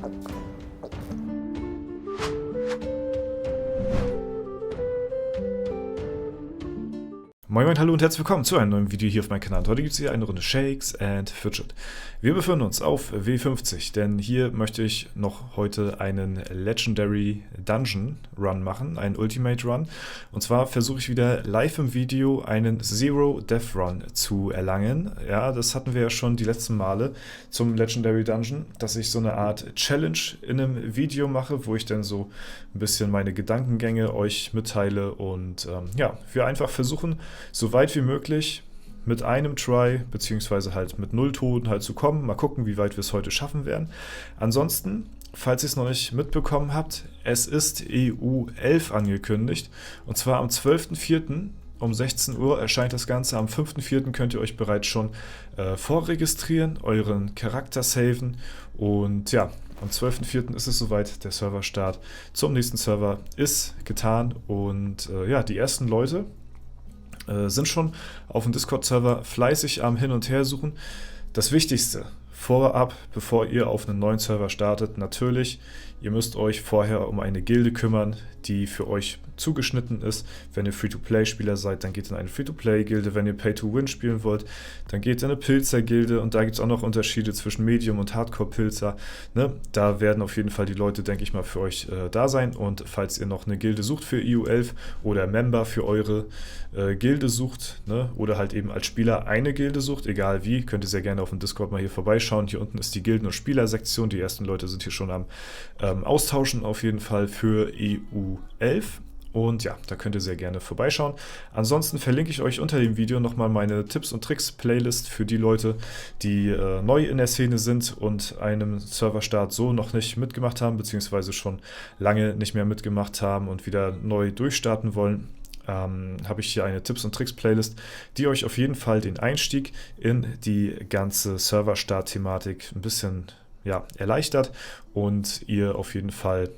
Moin Moin, hallo und herzlich willkommen zu einem neuen Video hier auf meinem Kanal. Heute gibt es hier eine Runde Shakes and Fidget. Wir befinden uns auf W50, denn hier möchte ich noch heute einen Legendary Dungeon Run machen, einen Ultimate Run. Und zwar versuche ich wieder live im Video einen Zero Death Run zu erlangen. Ja, das hatten wir ja schon die letzten Male zum Legendary Dungeon, dass ich so eine Art Challenge in einem Video mache, wo ich dann so ein bisschen meine Gedankengänge euch mitteile und ja, wir einfach versuchen, so weit wie möglich mit einem Try, beziehungsweise halt mit 0 Toten halt zu kommen. Mal gucken, wie weit wir es heute schaffen werden. Ansonsten, falls ihr es noch nicht mitbekommen habt, es ist EU11 angekündigt. Und zwar am 12.04. um 16 Uhr erscheint das Ganze. Am 5.04. könnt ihr euch bereits schon vorregistrieren, euren Charakter saven. Und ja, am 12.04. ist es soweit, der Serverstart zum nächsten Server ist getan. Und ja, die ersten Leute sind schon auf dem Discord-Server fleißig am Hin- und Hersuchen. Das Wichtigste vorab, bevor ihr auf einen neuen Server startet, natürlich, ihr müsst euch vorher um eine Gilde kümmern, die für euch zugeschnitten ist. Wenn ihr Free-to-Play-Spieler seid, dann geht in eine Free-to-Play-Gilde. Wenn ihr Pay-to-Win spielen wollt, dann geht in eine Pilzer-Gilde. Und da gibt es auch noch Unterschiede zwischen Medium- und Hardcore-Pilzer. Ne? Da werden auf jeden Fall die Leute, denke ich mal, für euch da sein. Und falls ihr noch eine Gilde sucht für EU11 oder Member für eure Gilde sucht, ne? Oder halt eben als Spieler eine Gilde sucht, egal wie, könnt ihr sehr gerne auf dem Discord mal hier vorbeischauen. Hier unten ist die Gilden- und Spieler-Sektion. Die ersten Leute sind hier schon am Austauschen auf jeden Fall für EU11. Und ja, da könnt ihr sehr gerne vorbeischauen. Ansonsten verlinke ich euch unter dem Video nochmal meine Tipps und Tricks Playlist für die Leute, die neu in der Szene sind und einem Serverstart so noch nicht mitgemacht haben, beziehungsweise schon lange nicht mehr mitgemacht haben und wieder neu durchstarten wollen. Habe ich hier eine Tipps und Tricks Playlist, die euch auf jeden Fall den Einstieg in die ganze Serverstart-Thematik ein bisschen ja, erleichtert und ihr auf jeden Fall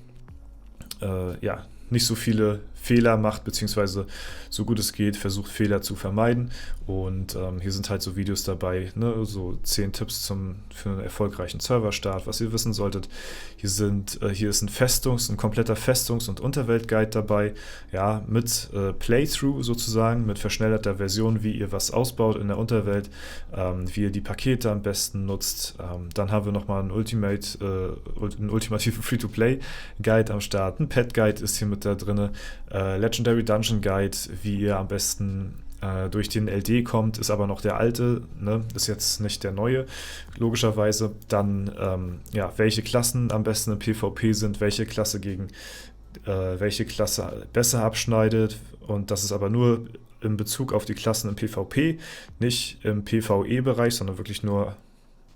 ja, nicht so viele Fehler macht, beziehungsweise so gut es geht, versucht Fehler zu vermeiden. Und hier sind halt so Videos dabei, ne? So 10 Tipps für einen erfolgreichen Serverstart, was ihr wissen solltet. Hier ist ein kompletter Festungs- und Unterwelt-Guide dabei, ja, mit Playthrough sozusagen, mit verschnellerter Version, wie ihr was ausbaut in der Unterwelt, wie ihr die Pakete am besten nutzt. Dann haben wir nochmal einen ultimativen Free-to-Play-Guide am Start. Ein Pet-Guide ist hier mit da drin. Legendary Dungeon Guide, wie ihr am besten durch den LD kommt, ist aber noch der alte, ne? Ist jetzt nicht der neue, logischerweise. Dann, ja, welche Klassen am besten im PvP sind, welche Klasse gegen welche Klasse besser abschneidet, und das ist aber nur in Bezug auf die Klassen im PvP, nicht im PvE-Bereich, sondern wirklich nur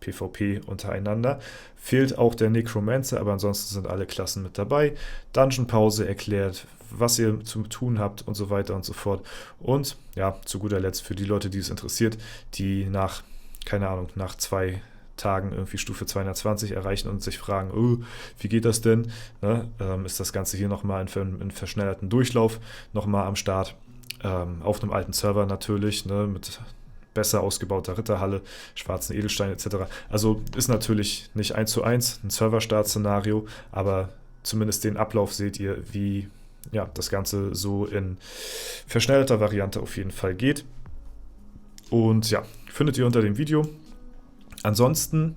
PvP untereinander. Fehlt auch der Necromancer, aber ansonsten sind alle Klassen mit dabei. Dungeon Pause erklärt, was ihr zu tun habt und so weiter und so fort. Und ja, zu guter Letzt für die Leute, die es interessiert, die nach 2 Tagen irgendwie Stufe 220 erreichen und sich fragen, oh, wie geht das denn? Ne? Ist das Ganze hier nochmal in verschnellerten Durchlauf nochmal am Start. Auf einem alten Server natürlich, ne, mit besser ausgebauter Ritterhalle, schwarzen Edelstein etc. Also ist natürlich nicht 1:1 ein Serverstart-Szenario, aber zumindest den Ablauf seht ihr, wie ja, das Ganze so in verschnellter Variante auf jeden Fall geht. Und ja, findet ihr unter dem Video. Ansonsten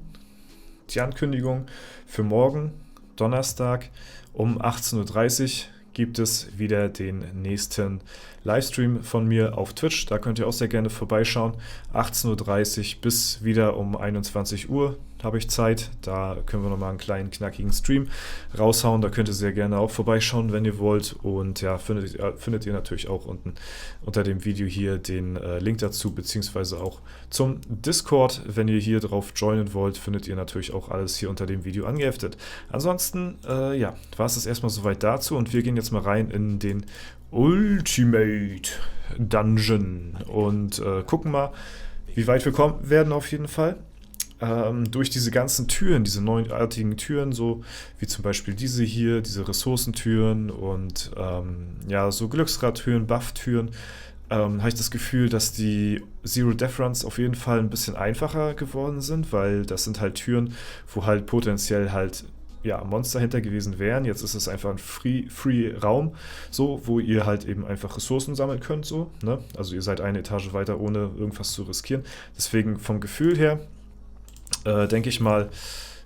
die Ankündigung für morgen, Donnerstag um 18:30 Uhr gibt es wieder den nächsten Livestream von mir auf Twitch. Da könnt ihr auch sehr gerne vorbeischauen. 18:30 Uhr bis wieder um 21 Uhr habe ich Zeit. Da können wir nochmal einen kleinen, knackigen Stream raushauen. Da könnt ihr sehr gerne auch vorbeischauen, wenn ihr wollt. Und ja, findet ihr natürlich auch unten unter dem Video hier den Link dazu, beziehungsweise auch zum Discord. Wenn ihr hier drauf joinen wollt, findet ihr natürlich auch alles hier unter dem Video angeheftet. Ansonsten, ja, war es das erstmal soweit dazu. Und wir gehen jetzt mal rein in den Ultimate Dungeon und gucken mal, wie weit wir kommen werden auf jeden Fall. Durch diese ganzen Türen, diese neuartigen Türen, so wie zum Beispiel diese hier, diese Ressourcentüren und ja, so Glücksradtüren, Bufftüren, habe ich das Gefühl, dass die Zero Death Runs auf jeden Fall ein bisschen einfacher geworden sind, weil das sind halt Türen, wo halt potenziell halt ja, Monster hinter gewesen wären. Jetzt ist es einfach ein Free Raum, so, wo ihr halt eben einfach Ressourcen sammeln könnt, so, ne? Also ihr seid eine Etage weiter, ohne irgendwas zu riskieren. Deswegen vom Gefühl her, denke ich mal,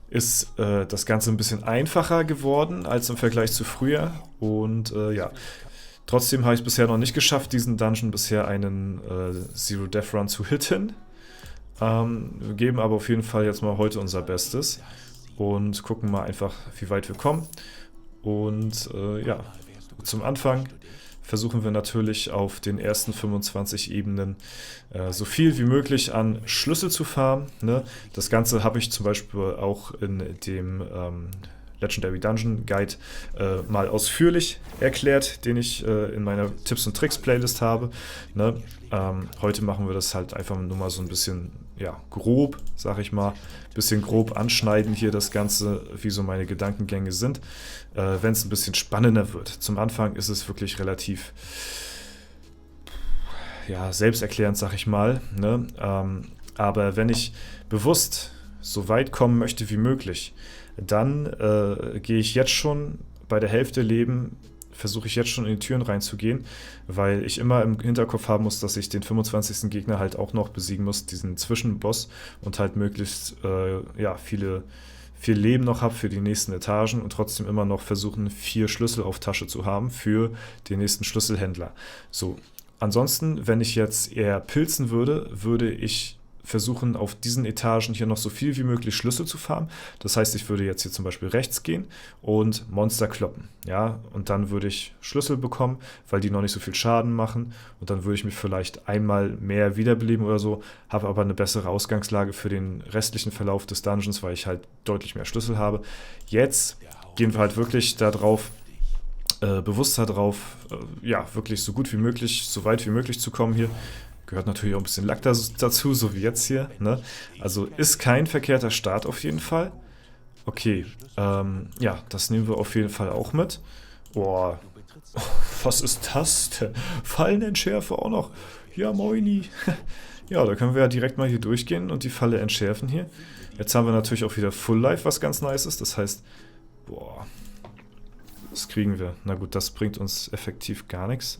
ist das Ganze ein bisschen einfacher geworden als im Vergleich zu früher. Und ja, trotzdem habe ich es bisher noch nicht geschafft, diesen Dungeon bisher einen Zero Death Run zu hitten. Wir geben aber auf jeden Fall jetzt mal heute unser Bestes und gucken mal einfach, wie weit wir kommen. Und ja, zum Anfang versuchen wir natürlich auf den ersten 25 Ebenen so viel wie möglich an Schlüssel zu farmen. Ne? Das Ganze habe ich zum Beispiel auch in dem Legendary Dungeon Guide mal ausführlich erklärt, den ich in meiner Tipps und Tricks Playlist habe. Ne? Heute machen wir das halt einfach nur mal so ein bisschen, ja, grob, sag ich mal, bisschen grob anschneiden hier das Ganze, wie so meine Gedankengänge sind, wenn es ein bisschen spannender wird. Zum Anfang ist es wirklich relativ, ja, selbsterklärend, sag ich mal, ne? Aber wenn ich bewusst so weit kommen möchte wie möglich, dann gehe ich jetzt schon bei der Hälfte Leben, versuche ich jetzt schon in die Türen reinzugehen, weil ich immer im Hinterkopf haben muss, dass ich den 25. Gegner halt auch noch besiegen muss, diesen Zwischenboss, und halt möglichst ja, viel Leben noch habe für die nächsten Etagen und trotzdem immer noch versuchen, 4 Schlüssel auf Tasche zu haben für den nächsten Schlüsselhändler. So, ansonsten, wenn ich jetzt eher pilzen würde, würde ich versuchen, auf diesen Etagen hier noch so viel wie möglich Schlüssel zu farmen. Das heißt, ich würde jetzt hier zum Beispiel rechts gehen und Monster kloppen. Ja? Und dann würde ich Schlüssel bekommen, weil die noch nicht so viel Schaden machen. Und dann würde ich mich vielleicht einmal mehr wiederbeleben oder so, habe aber eine bessere Ausgangslage für den restlichen Verlauf des Dungeons, weil ich halt deutlich mehr Schlüssel habe. Jetzt gehen wir halt wirklich darauf, bewusst darauf, ja, wirklich so gut wie möglich, so weit wie möglich zu kommen hier. Gehört natürlich auch ein bisschen Lack dazu, so wie jetzt hier. Ne? Also ist kein verkehrter Start auf jeden Fall. Okay, ja, das nehmen wir auf jeden Fall auch mit. Boah, was ist das denn? Fallenentschärfe auch noch. Ja, moini. Ja, da können wir ja direkt mal hier durchgehen und die Falle entschärfen hier. Jetzt haben wir natürlich auch wieder Full Life, was ganz nice ist. Das heißt, boah, das kriegen wir. Na gut, das bringt uns effektiv gar nichts.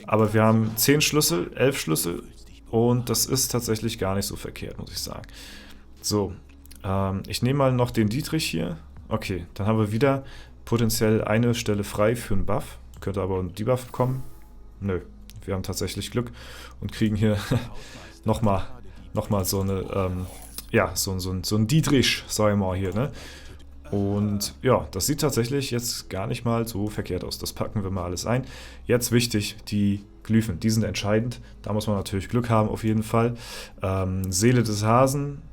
Aber wir haben 10 Schlüssel, 11 Schlüssel und das ist tatsächlich gar nicht so verkehrt, muss ich sagen. So, ich nehme mal noch den Dietrich hier. Okay, dann haben wir wieder potenziell eine Stelle frei für einen Buff. Könnte aber ein Debuff kommen. Nö, wir haben tatsächlich Glück und kriegen hier nochmal so eine, ja, so ein Dietrich, sag ich mal hier, ne? Und ja, das sieht tatsächlich jetzt gar nicht mal so verkehrt aus. Das packen wir mal alles ein. Jetzt wichtig, die Glyphen, die sind entscheidend. Da muss man natürlich Glück haben, auf jeden Fall. Seele des Hasen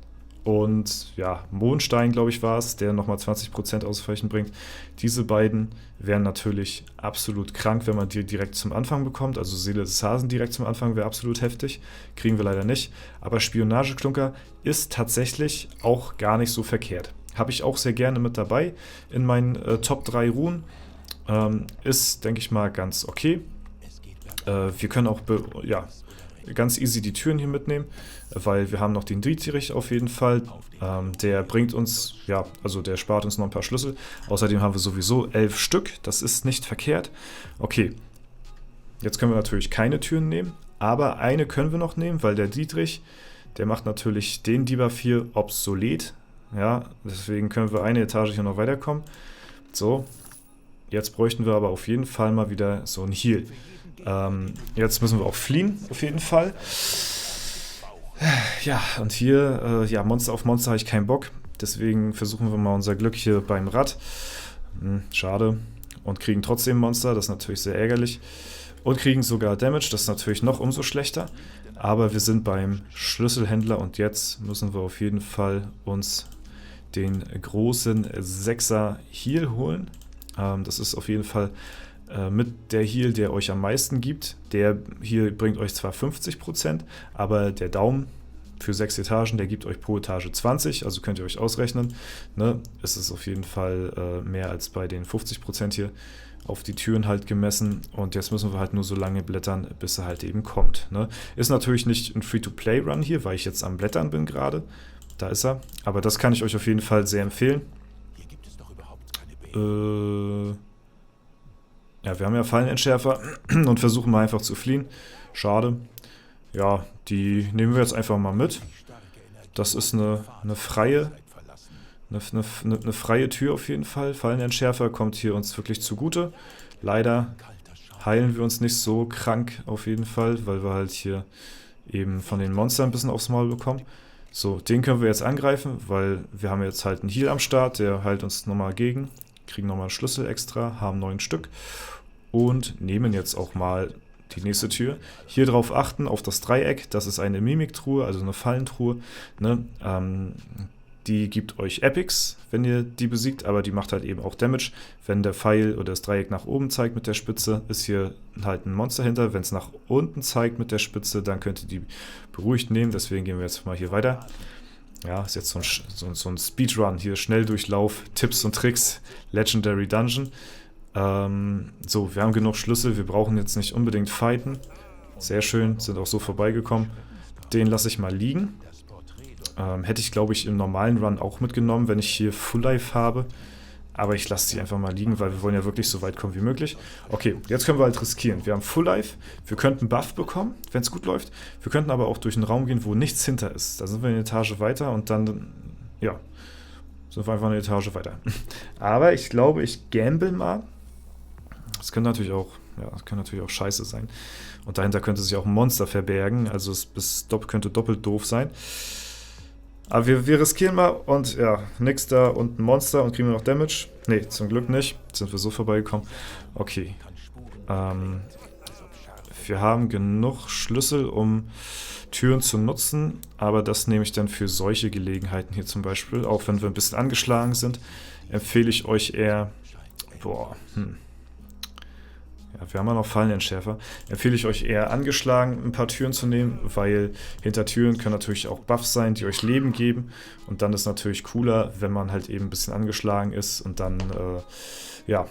und ja, Mondstein, glaube ich, war es, der nochmal 20% Ausweichen bringt. Diese beiden wären natürlich absolut krank, wenn man die direkt zum Anfang bekommt. Also Seele des Hasen direkt zum Anfang wäre absolut heftig. Kriegen wir leider nicht. Aber Spionageklunker ist tatsächlich auch gar nicht so verkehrt. Habe ich auch sehr gerne mit dabei in meinen Top 3 Runen. Ist, denke ich mal, ganz okay. Wir können auch ja, ganz easy die Türen hier mitnehmen, weil wir haben noch den Dietrich auf jeden Fall. Der bringt uns, ja, also der spart uns noch ein paar Schlüssel. Außerdem haben wir sowieso 11 Stück. Das ist nicht verkehrt. Okay, jetzt können wir natürlich keine Türen nehmen, aber eine können wir noch nehmen, weil der Dietrich, der macht natürlich den Debuff hier obsolet. Ja, deswegen können wir eine Etage hier noch weiterkommen. So, jetzt bräuchten wir aber auf jeden Fall mal wieder so ein Heal. Jetzt müssen wir auch fliehen, auf jeden Fall. Ja, und hier, ja, Monster auf Monster habe ich keinen Bock. Deswegen versuchen wir mal unser Glück hier beim Rad. Schade. Und kriegen trotzdem Monster, das ist natürlich sehr ärgerlich. Und kriegen sogar Damage, das ist natürlich noch umso schlechter. Aber wir sind beim Schlüsselhändler und jetzt müssen wir auf jeden Fall uns den großen 6er Heal holen. Das ist auf jeden Fall mit der Heal, der euch am meisten gibt. Der hier bringt euch zwar 50%, aber der Daumen für 6 Etagen, der gibt euch pro Etage 20, also könnt ihr euch ausrechnen. Ne? Es ist auf jeden Fall mehr als bei den 50% hier auf die Türen halt gemessen. Und jetzt müssen wir halt nur so lange blättern, bis er halt eben kommt. Ne? Ist natürlich nicht ein Free-to-Play-Run hier, weil ich jetzt am Blättern bin gerade. Da ist er. Aber das kann ich euch auf jeden Fall sehr empfehlen. Ja, wir haben ja Fallenentschärfer und versuchen mal einfach zu fliehen. Schade. Ja, die nehmen wir jetzt einfach mal mit. Das ist eine freie Tür auf jeden Fall. Fallenentschärfer kommt hier uns wirklich zugute. Leider heilen wir uns nicht so krank auf jeden Fall, weil wir halt hier eben von den Monstern ein bisschen aufs Maul bekommen. So, den können wir jetzt angreifen, weil wir haben jetzt halt einen Heal am Start, der heilt uns nochmal gegen. Kriegen nochmal einen Schlüssel extra, haben 9 Stück und nehmen jetzt auch mal die nächste Tür. Hier drauf achten, auf das Dreieck, das ist eine Mimiktruhe, also eine Fallentruhe. Ne? Die gibt euch Epics, wenn ihr die besiegt, aber die macht halt eben auch Damage. Wenn der Pfeil oder das Dreieck nach oben zeigt mit der Spitze, ist hier halt ein Monster hinter. Wenn es nach unten zeigt mit der Spitze, dann könnt ihr die beruhigt nehmen. Deswegen gehen wir jetzt mal hier weiter. Ja, ist jetzt so ein Speedrun hier, Schnelldurchlauf, Tipps und Tricks, Legendary Dungeon. So, wir haben genug Schlüssel, wir brauchen jetzt nicht unbedingt fighten. Sehr schön, sind auch so vorbeigekommen. Den lasse ich mal liegen. Hätte ich, glaube ich, im normalen Run auch mitgenommen, wenn ich hier Full Life habe. Aber ich lasse sie einfach mal liegen, weil wir wollen ja wirklich so weit kommen wie möglich. Okay, jetzt können wir halt riskieren. Wir haben Full Life, wir könnten Buff bekommen, wenn es gut läuft. Wir könnten aber auch durch einen Raum gehen, wo nichts hinter ist. Da sind wir eine Etage weiter und dann, ja, sind wir einfach eine Etage weiter. Aber ich glaube, ich gamble mal. Das könnte natürlich auch scheiße sein. Und dahinter könnte sich auch ein Monster verbergen. Also es könnte doppelt doof sein. Aber wir riskieren mal und ja, nix da und ein Monster und kriegen wir noch Damage. Ne, zum Glück nicht. Jetzt sind wir so vorbeigekommen. Okay. Wir haben genug Schlüssel, um Türen zu nutzen, aber das nehme ich dann für solche Gelegenheiten hier zum Beispiel. Auch wenn wir ein bisschen angeschlagen sind, empfehle ich euch eher... Ja, wir haben ja noch Fallenentschärfer. Empfehle ich euch eher angeschlagen, ein paar Türen zu nehmen, weil hinter Türen können natürlich auch Buffs sein, die euch Leben geben. Und dann ist natürlich cooler, wenn man halt eben ein bisschen angeschlagen ist und dann, ja,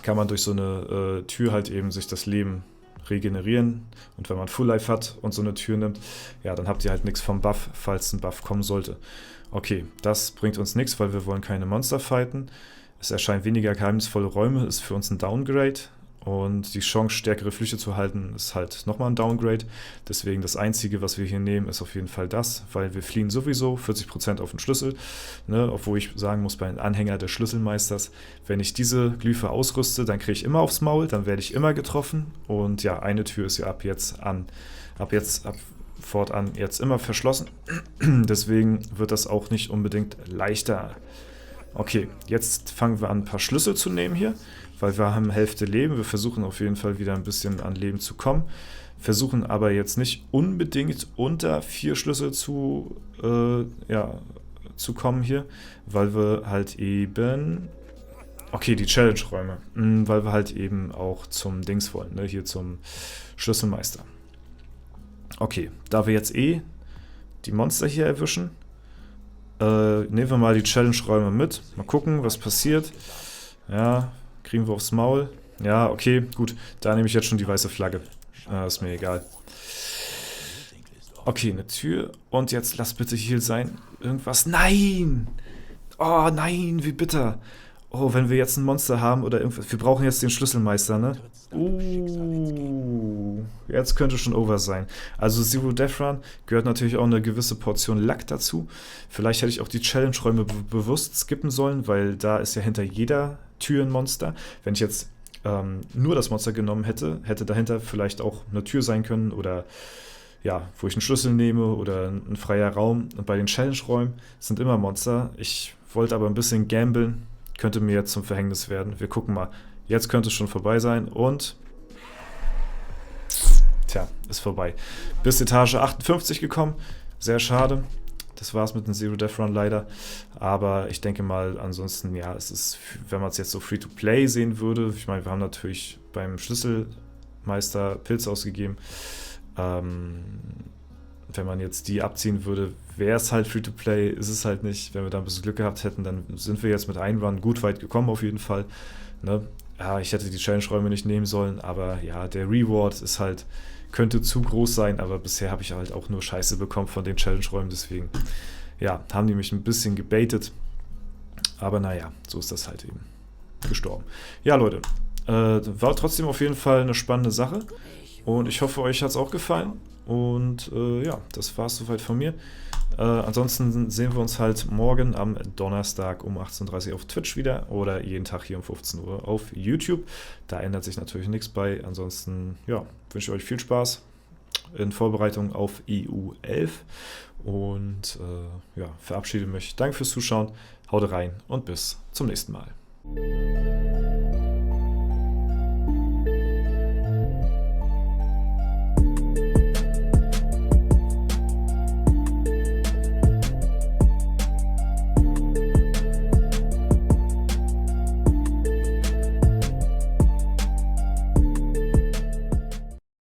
kann man durch so eine Tür halt eben sich das Leben regenerieren. Und wenn man Full Life hat und so eine Tür nimmt, ja, dann habt ihr halt nichts vom Buff, falls ein Buff kommen sollte. Okay, das bringt uns nichts, weil wir wollen keine Monster fighten. Es erscheinen weniger geheimnisvolle Räume, ist für uns ein Downgrade. Und die Chance, stärkere Flüche zu halten, ist halt nochmal ein Downgrade. Deswegen das Einzige, was wir hier nehmen, ist auf jeden Fall das, weil wir fliehen sowieso 40% auf den Schlüssel. Ne? Obwohl ich sagen muss, bei einem Anhänger des Schlüsselmeisters, wenn ich diese Glyphe ausrüste, dann kriege ich immer aufs Maul, dann werde ich immer getroffen. Und ja, eine Tür ist ja ab fortan jetzt immer verschlossen. Deswegen wird das auch nicht unbedingt leichter. Okay, jetzt fangen wir an, ein paar Schlüssel zu nehmen hier, weil wir haben Hälfte Leben. Wir versuchen auf jeden Fall wieder ein bisschen an Leben zu kommen. Versuchen aber jetzt nicht unbedingt unter 4 Schlüssel zu kommen hier, weil wir halt eben... Okay, die Challenge-Räume, weil wir halt eben auch zum Dings wollen, ne? Hier zum Schlüsselmeister. Okay, da wir jetzt die Monster hier erwischen, nehmen wir mal die Challenge-Räume mit. Mal gucken, was passiert. Ja, kriegen wir aufs Maul. Ja, okay, gut. Da nehme ich jetzt schon die weiße Flagge. Ist mir egal. Okay, eine Tür. Und jetzt lass bitte hier sein. Irgendwas. Nein! Oh, nein, wie bitter. Oh, wenn wir jetzt ein Monster haben oder irgendwas. Wir brauchen jetzt den Schlüsselmeister, ne? Jetzt könnte schon over sein. Also Zero Death Run gehört natürlich auch eine gewisse Portion Luck dazu. Vielleicht hätte ich auch die Challenge-Räume bewusst skippen sollen, weil da ist ja hinter jeder Tür ein Monster. Wenn ich jetzt nur das Monster genommen hätte, hätte dahinter vielleicht auch eine Tür sein können oder ja, wo ich einen Schlüssel nehme oder ein freier Raum. Und bei den Challenge-Räumen sind immer Monster. Ich wollte aber ein bisschen gamblen. Könnte mir jetzt zum Verhängnis werden. Wir gucken mal. Jetzt könnte es schon vorbei sein und... Tja, ist vorbei. Bis Etage 58 gekommen. Sehr schade. Das war's mit dem Zero Death Run leider. Aber ich denke mal, ansonsten, ja, es ist, wenn man es jetzt so Free-to-Play sehen würde, ich meine, wir haben natürlich beim Schlüsselmeister Pilze ausgegeben. Wenn man jetzt die abziehen würde, wäre es halt Free-to-Play, ist es halt nicht. Wenn wir da ein bisschen Glück gehabt hätten, dann sind wir jetzt mit einem Run gut weit gekommen auf jeden Fall. Ne? Ja, ich hätte die Challenge-Räume nicht nehmen sollen, aber ja, der Reward ist halt, könnte zu groß sein, aber bisher habe ich halt auch nur Scheiße bekommen von den Challenge-Räumen, deswegen, ja, haben die mich ein bisschen gebaitet. Aber naja, so ist das halt eben gestorben. Ja, Leute, war trotzdem auf jeden Fall eine spannende Sache. Und ich hoffe, euch hat es auch gefallen. Und ja, das war es soweit von mir. Ansonsten sehen wir uns halt morgen am Donnerstag um 18:30 Uhr auf Twitch wieder oder jeden Tag hier um 15 Uhr auf YouTube. Da ändert sich natürlich nichts bei. Ansonsten ja, wünsche ich euch viel Spaß in Vorbereitung auf EU11 und ja, verabschiede mich. Danke fürs Zuschauen, haut rein und bis zum nächsten Mal.